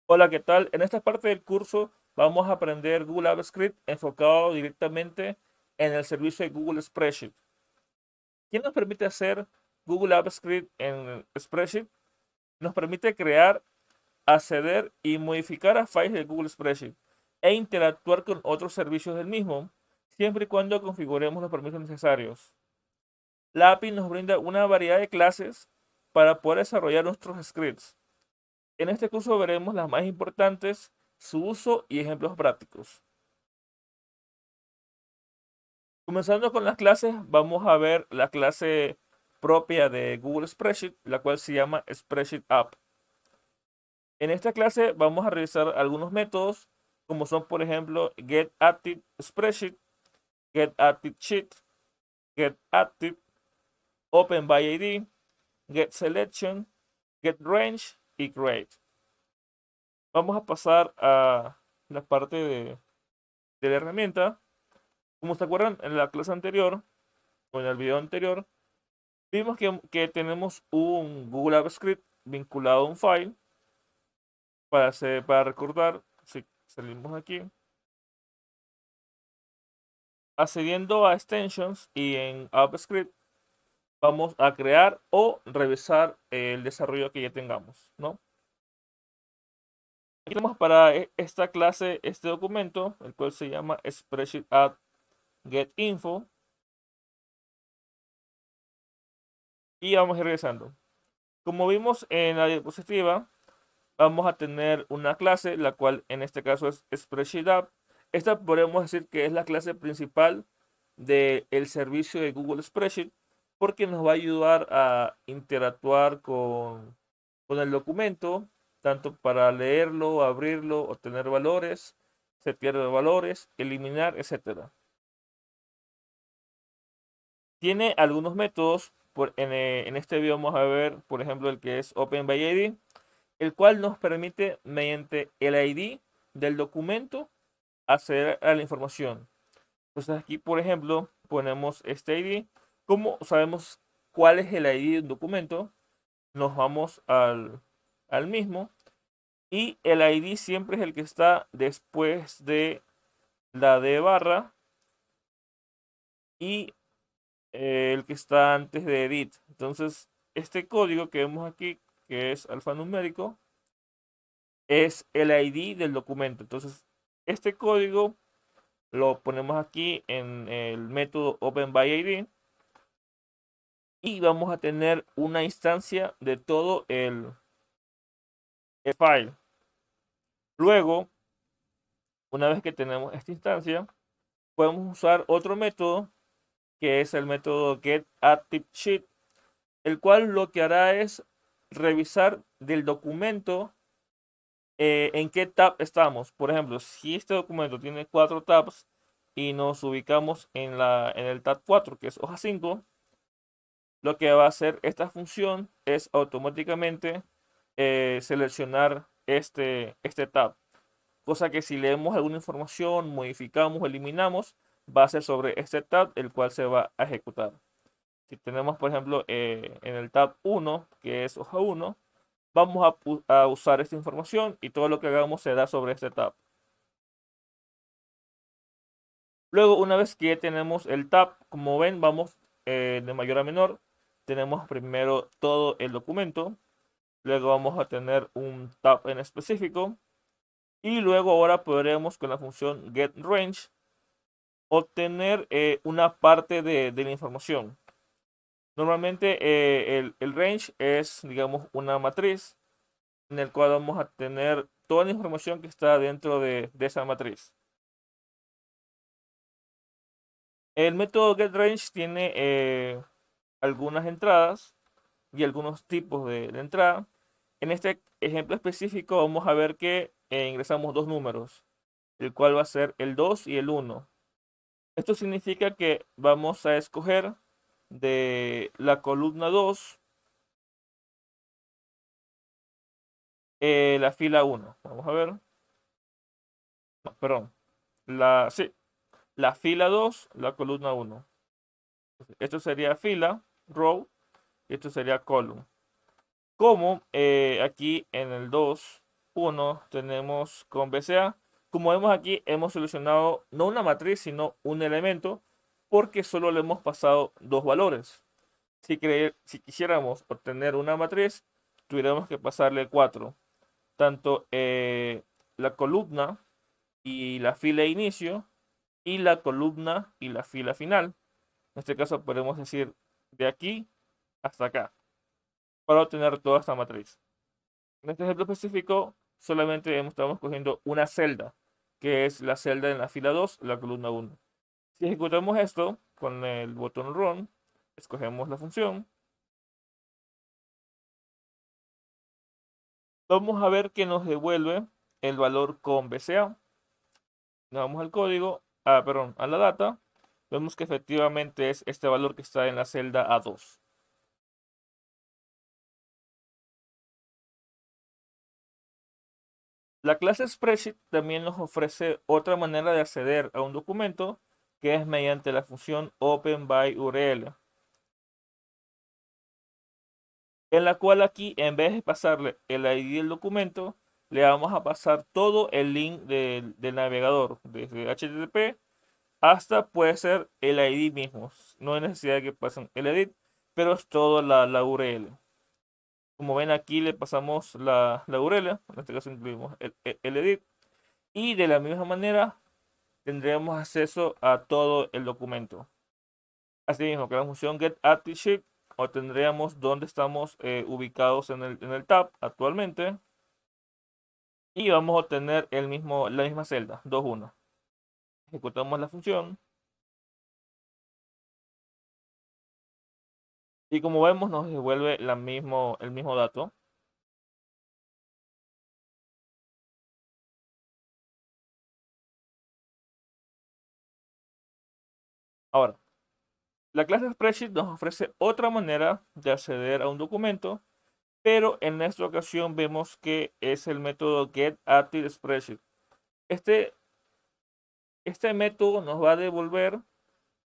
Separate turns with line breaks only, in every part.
Hola, ¿qué tal? En esta parte del curso vamos a aprender Google Apps Script enfocado directamente en el servicio de Google Spreadsheet. ¿Qué nos permite hacer Google Apps Script en Spreadsheet? Nos permite crear, acceder y modificar a files de Google Spreadsheet e interactuar con otros servicios del mismo, siempre y cuando configuremos los permisos necesarios. La API nos brinda una variedad de clases para poder desarrollar nuestros scripts. En este curso veremos las más importantes, su uso y ejemplos prácticos. Comenzando con las clases, vamos a ver la clase propia de Google Spreadsheet, la cual se llama Spreadsheet App. En esta clase vamos a revisar algunos métodos, como son, por ejemplo, getActiveSpreadsheet, getActiveSheet, getActive, OpenById, getSelection, getRange y create. Vamos a pasar a la parte de la herramienta. Como se acuerdan, en la clase anterior o en el video anterior, vimos que tenemos un Google Apps Script vinculado a un file para recordar. Si salimos aquí, accediendo a extensions y en Apps Script, vamos a crear o revisar el desarrollo que ya tengamos, ¿no? Aquí tenemos para esta clase este documento, el cual se llama Spreadsheet App Get Info, y vamos a ir regresando. Como vimos en la diapositiva, vamos a tener una clase, la cual en este caso es Spreadsheet App. Esta podemos decir que es la clase principal del servicio de Google Spreadsheet porque nos va a ayudar a interactuar con el documento, tanto para leerlo, abrirlo, obtener valores, setear valores, eliminar, etcétera. Tiene algunos métodos. En este video vamos a ver, por ejemplo, el que es OpenById, el cual nos permite, mediante el ID del documento, acceder a la información. Entonces aquí, por ejemplo, ponemos este ID. ¿Cómo sabemos cuál es el ID de un documento? Nos vamos al mismo y el ID siempre es el que está después de la D barra y el que está antes de edit. Entonces, este código que vemos aquí, que es alfanumérico, es el ID del documento. Entonces, este código lo ponemos aquí en el método OpenById y vamos a tener una instancia de todo el file. Luego, una vez que tenemos esta instancia, podemos usar otro método que es el método getActiveSheet, el cual lo que hará es revisar del documento en qué tab estamos. Por ejemplo, si este documento tiene 4 tabs y nos ubicamos en el tab 4, que es hoja 5, lo que va a hacer esta función es automáticamente seleccionar este tab. Cosa que si leemos alguna información, modificamos o eliminamos, va a ser sobre este tab el cual se va a ejecutar. Si tenemos, por ejemplo, en el tab 1, que es hoja 1, vamos a usar esta información y todo lo que hagamos será sobre este tab. Luego, una vez que ya tenemos el tab, como ven, vamos de mayor a menor. Tenemos primero todo el documento. Luego vamos a tener un tab en específico. Y luego ahora podremos con la función getRange obtener una parte de la información. Normalmente el range es, digamos, una matriz en el cual vamos a tener toda la información que está dentro de esa matriz. El método getRange tiene algunas entradas y algunos tipos de entrada. En este ejemplo específico vamos a ver que ingresamos dos números, el cual va a ser el 2 y el 1. Esto significa que vamos a escoger de la columna 2 la fila 1. Vamos a ver. No, perdón. Sí, la fila 2, la columna 1. Esto sería fila, row, y esto sería column. Como aquí en el 2 1 tenemos con BCA. Como vemos aquí, hemos solucionado no una matriz, sino un elemento, porque solo le hemos pasado dos valores. Si quisiéramos obtener una matriz, tuviéramos que pasarle 4. Tanto la columna y la fila de inicio, y la columna y la fila final. En este caso podemos decir de aquí hasta acá, para obtener toda esta matriz. En este ejemplo específico, solamente estamos cogiendo una celda, que es la celda en la fila 2, la columna 1. Si ejecutamos esto con el botón Run, escogemos la función, vamos a ver que nos devuelve el valor con BCA. Nos vamos al código, perdón, a la data, vemos que efectivamente es este valor que está en la celda A2. La clase Spreadsheet también nos ofrece otra manera de acceder a un documento, que es mediante la función OpenByURL, en la cual aquí, en vez de pasarle el ID del documento, le vamos a pasar todo el link del navegador, desde HTTP hasta puede ser el ID mismo. No hay necesidad de que pasen el edit, pero es todo la URL. Como ven aquí le pasamos la URL, en este caso incluimos el edit, y de la misma manera tendremos acceso a todo el documento. Asimismo, con la función getActiveSheet obtendríamos dónde estamos ubicados en el tab actualmente, y vamos a obtener la misma celda, 2.1. Ejecutamos la función y como vemos nos devuelve el mismo dato. Ahora, la clase Spreadsheet nos ofrece otra manera de acceder a un documento, pero en esta ocasión vemos que es el método getActiveSpreadsheet. Este, este método nos va a devolver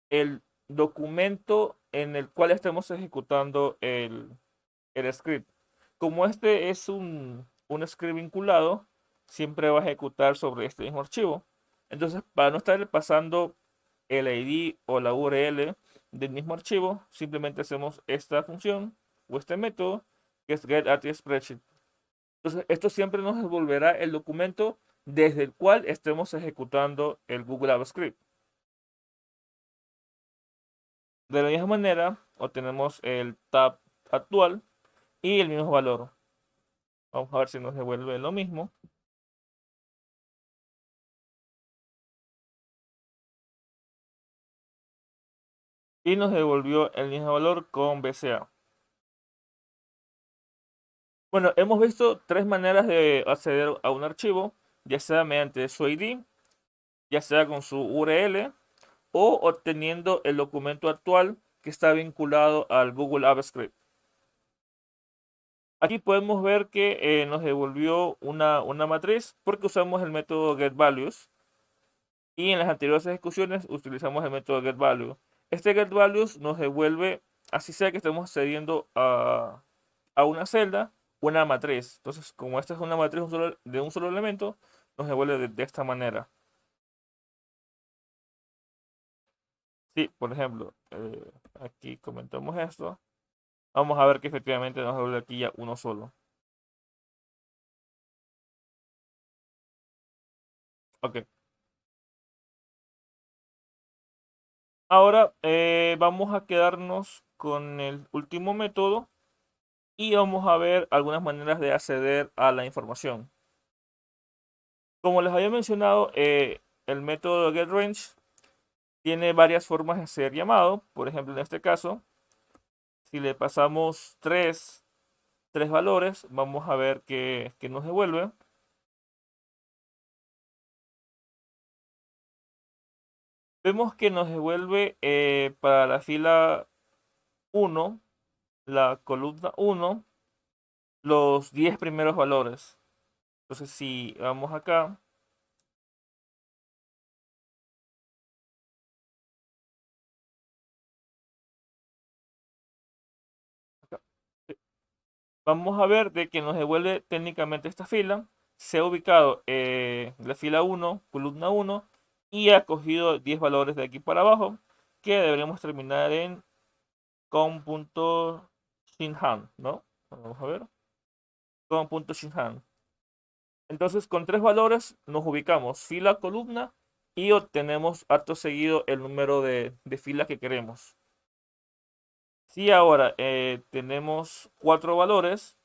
el documento en el cual estamos ejecutando el script. Como este es un script vinculado, siempre va a ejecutar sobre este mismo archivo. Entonces, para no estar pasando el ID o la URL del mismo archivo, simplemente hacemos esta función o este método que es getActiveSpreadsheet. Entonces, esto siempre nos devolverá el documento desde el cual estemos ejecutando el Google Apps Script. De la misma manera, obtenemos el tab actual y el mismo valor. Vamos a ver si nos devuelve lo mismo. Y nos devolvió el mismo valor con BCA. Bueno, hemos visto tres maneras de acceder a un archivo, ya sea mediante su ID, ya sea con su URL o obteniendo el documento actual que está vinculado al Google Apps Script. Aquí podemos ver que nos devolvió una matriz porque usamos el método getValues y en las anteriores ejecuciones utilizamos el método getValue. Este getValues nos devuelve, así sea que estemos accediendo a una celda, una matriz. Entonces, como esta es una matriz de un solo elemento, nos devuelve de esta manera. Sí, por ejemplo, aquí comentamos esto. Vamos a ver que efectivamente nos devuelve aquí ya uno solo. Ok. Ahora vamos a quedarnos con el último método y vamos a ver algunas maneras de acceder a la información. Como les había mencionado, el método getRange tiene varias formas de ser llamado. Por ejemplo, en este caso, si le pasamos tres valores, vamos a ver que nos devuelve. Vemos que nos devuelve para la fila 1, la columna 1, los 10 primeros valores. Entonces, si vamos acá, acá, vamos a ver de que nos devuelve técnicamente esta fila. se ha ubicado la fila 1, columna 1, y ha cogido 10 valores de aquí para abajo, que deberíamos terminar en com.shinhan, ¿no? Vamos a ver. Com.shinhan. Entonces, con 3 valores nos ubicamos fila, columna y obtenemos acto seguido el número de filas que queremos. Si ahora tenemos 4 valores,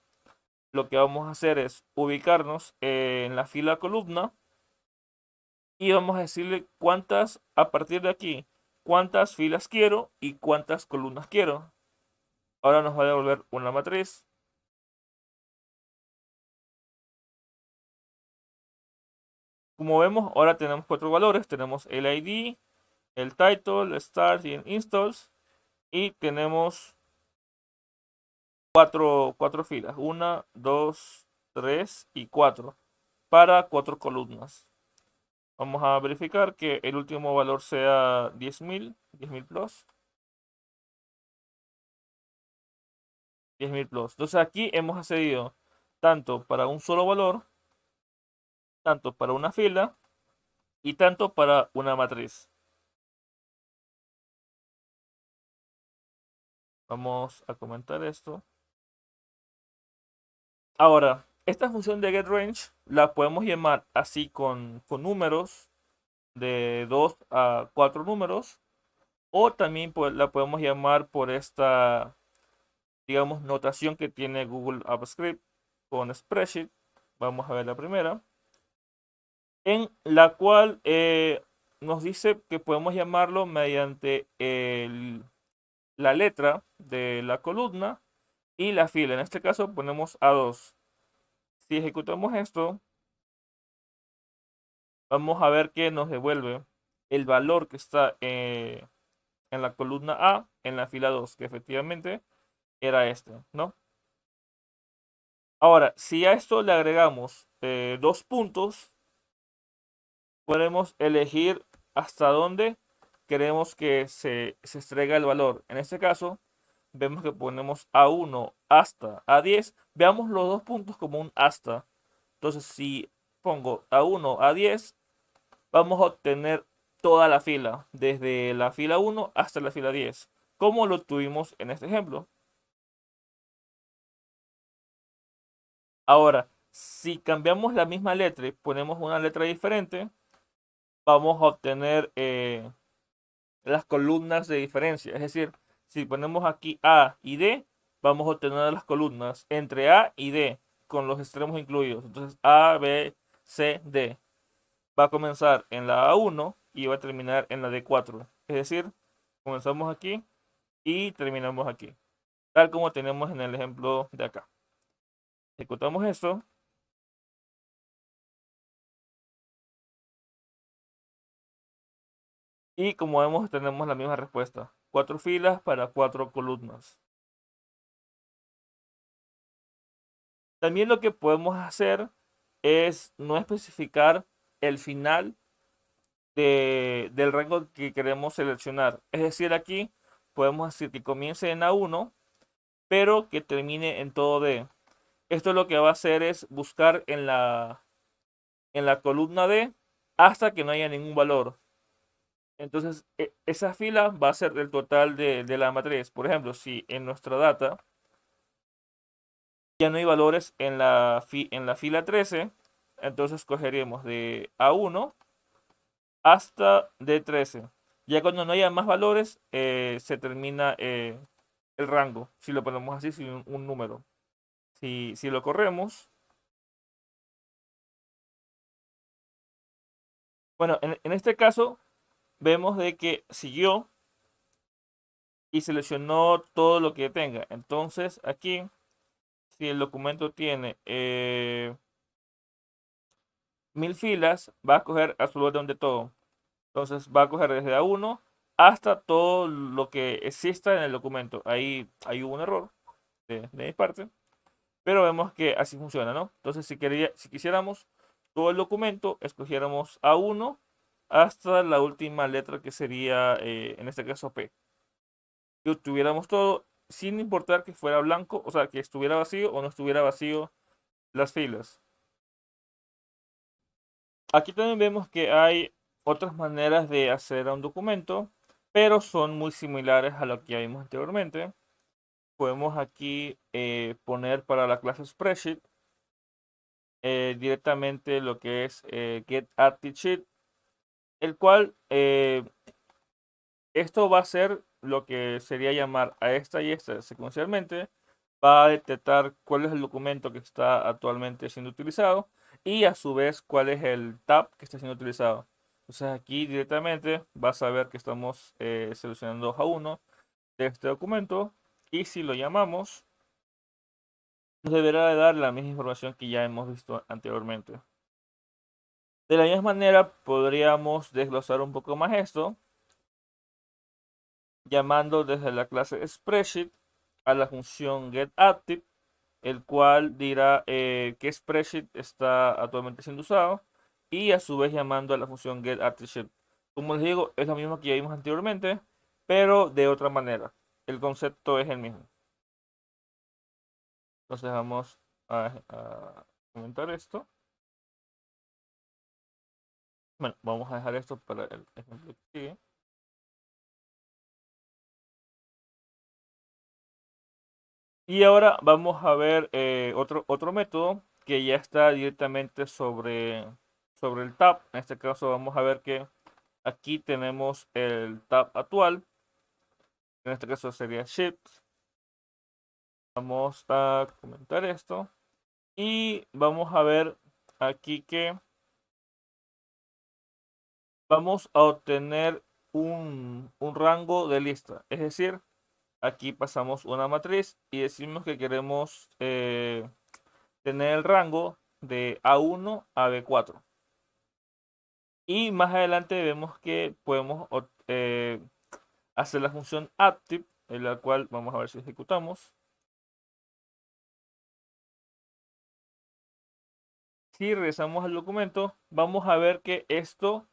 lo que vamos a hacer es ubicarnos en la fila columna y vamos a decirle cuántas, a partir de aquí, cuántas filas quiero y cuántas columnas quiero. Ahora nos va a devolver una matriz. Como vemos, ahora tenemos 4 valores. Tenemos el ID, el title, el start y el installs. Y tenemos 4 filas. 1, 2, 3 y 4 para 4 columnas. Vamos a verificar que el último valor sea 10.000, 10.000 plus. 10.000 plus. Entonces aquí hemos accedido tanto para un solo valor, tanto para una fila y tanto para una matriz. Vamos a comentar esto. Ahora, esta función de getRange la podemos llamar así con números de 2 a 4 números, o también la podemos llamar por esta, digamos, notación que tiene Google Apps Script con Spreadsheet. Vamos a ver la primera, en la cual nos dice que podemos llamarlo mediante la letra de la columna y la fila. En este caso ponemos A2. Si ejecutamos esto, vamos a ver que nos devuelve el valor que está en la columna A en la fila 2, que efectivamente era este, ¿no? Ahora, si a esto le agregamos 2 puntos, podemos elegir hasta dónde queremos que se extraiga el valor. En este caso, vemos que ponemos A1 hasta A10. Veamos los 2 puntos como un hasta. Entonces, si pongo A1 a 10, vamos a obtener toda la fila, desde la fila 1 hasta la fila 10, como lo tuvimos en este ejemplo. Ahora, si cambiamos la misma letra y ponemos una letra diferente, vamos a obtener las columnas de diferencia. Es decir, si ponemos aquí A y D, vamos a obtener las columnas entre A y D, con los extremos incluidos. Entonces, A, B, C, D. Va a comenzar en la A1 y va a terminar en la D4. Es decir, comenzamos aquí y terminamos aquí, tal como tenemos en el ejemplo de acá. Ejecutamos esto. Y como vemos, tenemos la misma respuesta. 4 filas para 4 columnas. También lo que podemos hacer es no especificar el final del rango que queremos seleccionar. Es decir, aquí podemos decir que comience en A1, pero que termine en todo D. Esto lo que va a hacer es buscar en la columna D hasta que no haya ningún valor. Entonces, esa fila va a ser el total de la matriz. Por ejemplo, si en nuestra data ya no hay valores en la fila 13, entonces cogeríamos de A1 hasta D13. Ya cuando no haya más valores, se termina el rango, si lo ponemos así, sin un número. Si lo corremos, bueno, en este caso vemos de que siguió y seleccionó todo lo que tenga. Entonces aquí, si el documento tiene 1000 filas, va a coger absolutamente todo. Entonces va a coger desde A1 hasta todo lo que exista en el documento. Ahí hubo un error de mi parte, pero vemos que así funciona, ¿no? Entonces si quisiéramos todo el documento, escogiéramos A1 hasta la última letra, que sería en este caso P. Y obtuviéramos todo sin importar que fuera blanco, o sea, que estuviera vacío o no estuviera vacío las filas. Aquí también vemos que hay otras maneras de hacer un documento, pero son muy similares a lo que vimos anteriormente. Podemos aquí poner para la clase Spreadsheet directamente lo que es getActiveSheet, el cual esto va a ser lo que sería llamar a esta y esta secuencialmente. Va a detectar cuál es el documento que está actualmente siendo utilizado y a su vez cuál es el tab que está siendo utilizado. Entonces aquí directamente vas a ver que estamos seleccionando a uno de este documento y si lo llamamos nos deberá de dar la misma información que ya hemos visto anteriormente. De la misma manera podríamos desglosar un poco más esto llamando desde la clase Spreadsheet a la función getActive, el cual dirá qué spreadsheet está actualmente siendo usado y a su vez llamando a la función getActiveSheet. Como les digo, es lo mismo que ya vimos anteriormente, pero de otra manera. El concepto es el mismo. Entonces vamos a comentar esto. Bueno, vamos a dejar esto para el ejemplo que sigue. Y ahora vamos a ver otro método que ya está directamente sobre el tab. En este caso vamos a ver que aquí tenemos el tab actual. En este caso sería Shift. Vamos a comentar esto. Y vamos a ver aquí que vamos a obtener un rango de lista. Es decir, aquí pasamos una matriz y decimos que queremos tener el rango de A1 a B4. Y más adelante vemos que podemos hacer la función active, en la cual vamos a ver si ejecutamos. Si regresamos al documento, vamos a ver que esto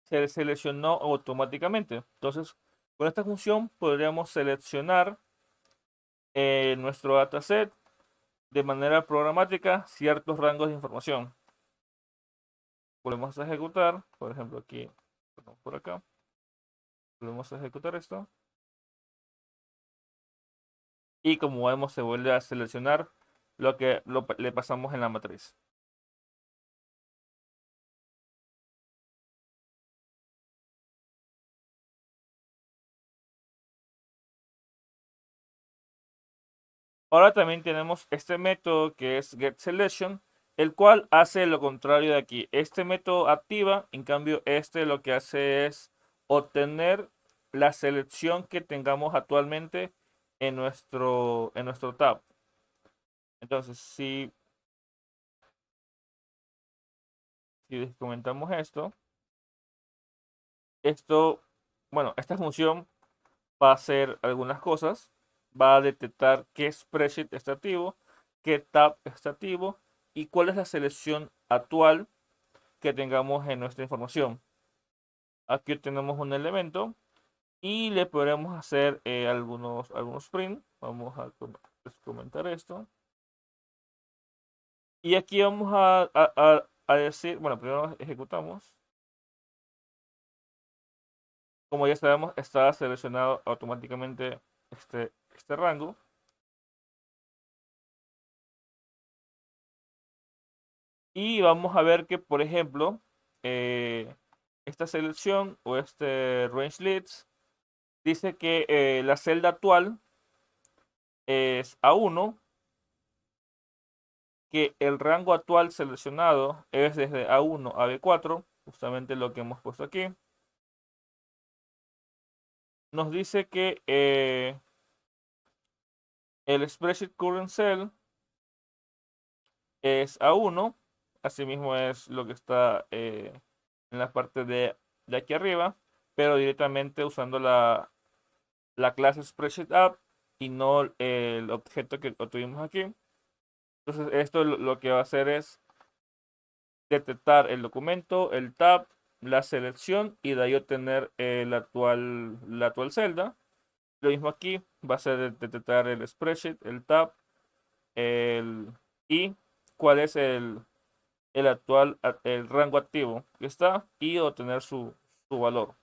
se seleccionó automáticamente. Entonces, con esta función podríamos seleccionar nuestro dataset de manera programática ciertos rangos de información. Volvemos a ejecutar, por ejemplo aquí, por acá, volvemos a ejecutar esto. Y como vemos se vuelve a seleccionar lo que le pasamos en la matriz. Ahora también tenemos este método que es getSelection, el cual hace lo contrario de aquí. Este método activa, en cambio este lo que hace es obtener la selección que tengamos actualmente en nuestro tab. Entonces, si comentamos bueno, esta función va a hacer algunas cosas. Va a detectar qué spreadsheet está activo, qué tab está activo y cuál es la selección actual que tengamos en nuestra información. Aquí tenemos un elemento y le podremos hacer algunos print. Vamos a comentar esto. Y aquí vamos a decir, bueno, primero ejecutamos. Como ya sabemos, está seleccionado automáticamente este rango. Y vamos a ver que, por ejemplo, esta selección o este range leads dice que la celda actual es A1, que el rango actual seleccionado es desde A1 a B4, justamente lo que hemos puesto aquí. Nos dice que el spreadsheet current cell es A1, asimismo es lo que está en la parte de aquí arriba, pero directamente usando la clase spreadsheet app y no el objeto que obtuvimos aquí. Entonces esto lo que va a hacer es detectar el documento, el tab, la selección y de ahí obtener la actual celda. Lo mismo aquí va a ser detectar el spreadsheet, el tab, y cuál es el rango activo que está y obtener su valor.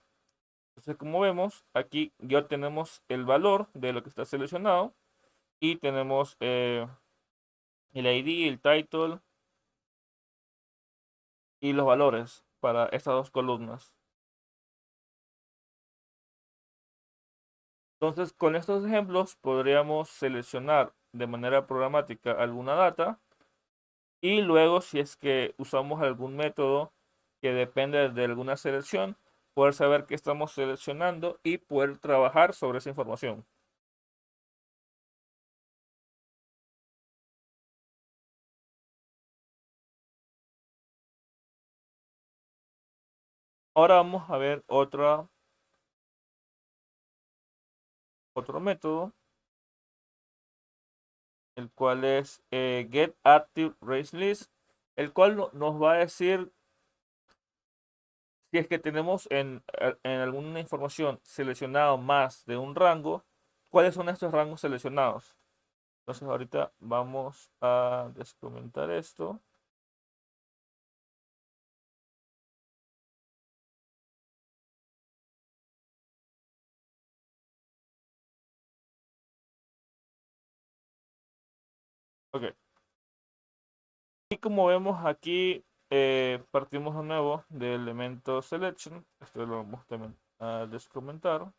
Entonces, como vemos, aquí ya tenemos el valor de lo que está seleccionado y tenemos el ID, el title y los valores para estas dos columnas. Entonces, con estos ejemplos podríamos seleccionar de manera programática alguna data y luego, si es que usamos algún método que depende de alguna selección, poder saber qué estamos seleccionando y poder trabajar sobre esa información. Ahora vamos a ver otro método, el cual es getActiveRangeList, el cual nos va a decir si es que tenemos en alguna información seleccionado más de un rango, cuáles son estos rangos seleccionados. Entonces ahorita vamos a descomentar esto. Ok. Y como vemos aquí, partimos de nuevo del elemento selection. Esto lo vamos también a descomentar.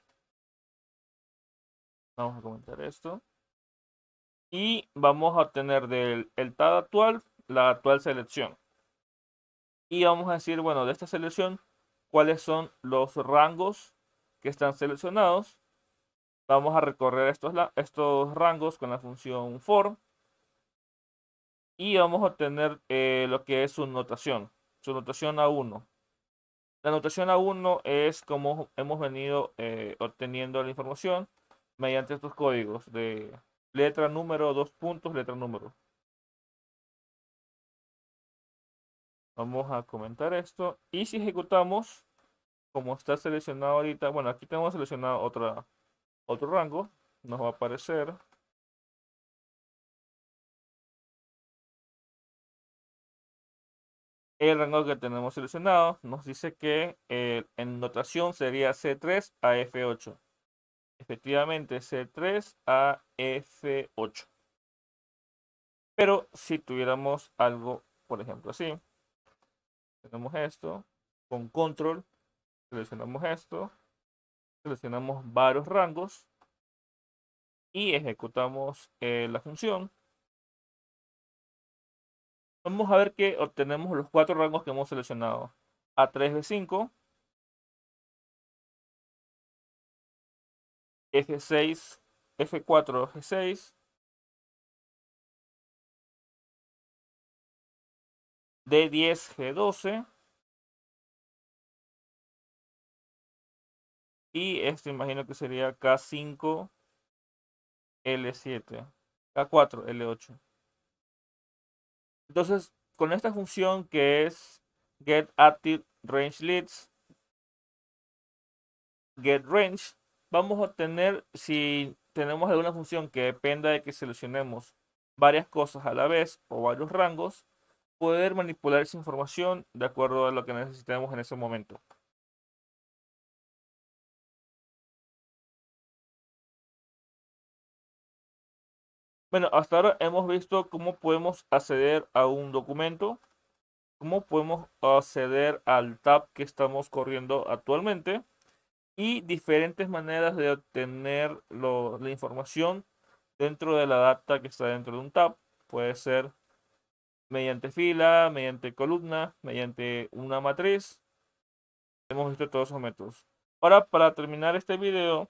Vamos a comentar esto. Y vamos a obtener del el tab actual la actual selección. Y vamos a decir, bueno, de esta selección, cuáles son los rangos que están seleccionados. Vamos a recorrer estos rangos con la función for. Y vamos a obtener lo que es su notación A1. La notación A1 es como hemos venido obteniendo la información mediante estos códigos de letra, número, dos puntos, letra, número. Vamos a comentar esto. Y si ejecutamos, como está seleccionado ahorita, bueno, aquí tenemos seleccionado otro rango. Nos va a aparecer el rango que tenemos seleccionado. Nos dice que en notación sería C3 a F8. Efectivamente, C3 a F8. Pero si tuviéramos algo, por ejemplo, así, tenemos esto, con control, seleccionamos esto, seleccionamos varios rangos y ejecutamos la función. Vamos a ver que obtenemos los cuatro rangos que hemos seleccionado. A3, B5, F6, F4, G6, D10, G12 y este imagino que sería K5, L7, K4, L8. Entonces, con esta función que es getActiveRangeList, getRange, vamos a obtener, si tenemos alguna función que dependa de que seleccionemos varias cosas a la vez o varios rangos, poder manipular esa información de acuerdo a lo que necesitemos en ese momento. Bueno, hasta ahora hemos visto cómo podemos acceder a un documento, cómo podemos acceder al tab que estamos corriendo actualmente y diferentes maneras de obtener la información dentro de la data que está dentro de un tab. Puede ser mediante fila, mediante columna, mediante una matriz. Hemos visto todos esos métodos. Ahora, para terminar este video,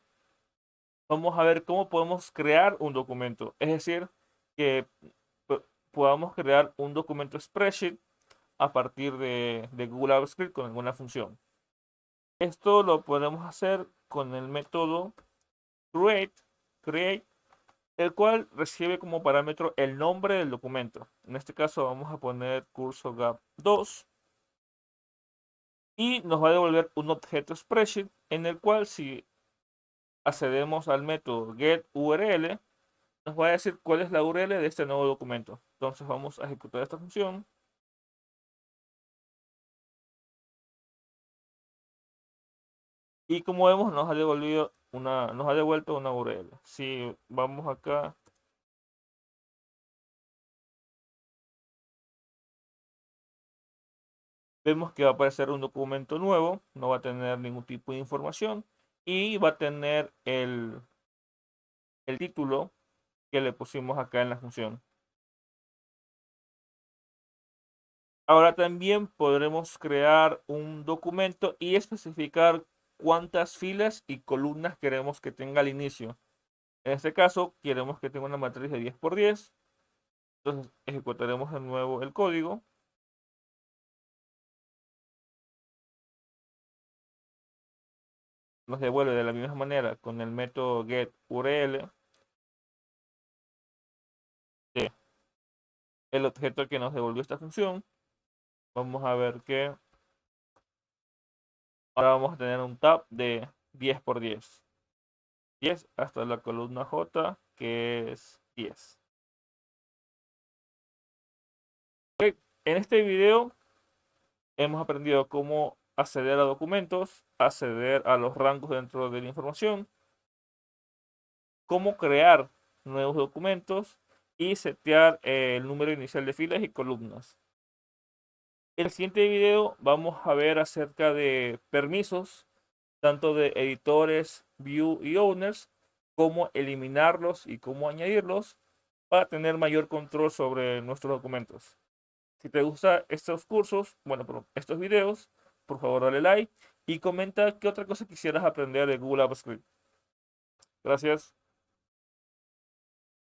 vamos a ver cómo podemos crear un documento. Es decir, que podamos crear un documento spreadsheet a partir de Google Apps Script con alguna función. Esto lo podemos hacer con el método create, el cual recibe como parámetro el nombre del documento. En este caso vamos a poner curso gap 2 y nos va a devolver un objeto spreadsheet en el cual, si accedemos al método getURL, nos va a decir cuál es la URL de este nuevo documento. Entonces vamos a ejecutar esta función. Y como vemos, nos ha devuelto una URL. Si vamos acá, vemos que va a aparecer un documento nuevo, no va a tener ningún tipo de información y va a tener el título que le pusimos acá en la función. Ahora también podremos crear un documento y especificar cuántas filas y columnas queremos que tenga al inicio. En este caso, queremos que tenga una matriz de 10 por 10. Entonces ejecutaremos de nuevo el código. Nos devuelve de la misma manera con el método getURL el objeto que nos devolvió esta función. Vamos a ver que ahora vamos a tener un tab de 10 por 10. 10 hasta la columna J, que es 10. Ok, en este video hemos aprendido cómo acceder a documentos, acceder a los rangos dentro de la información, cómo crear nuevos documentos y setear el número inicial de filas y columnas. En el siguiente video vamos a ver acerca de permisos, tanto de editores, view y owners, cómo eliminarlos y cómo añadirlos para tener mayor control sobre nuestros documentos. Si te gustan estos cursos, bueno, perdón, estos videos, por favor dale like y comenta qué otra cosa quisieras aprender de Google Apps Script. Gracias.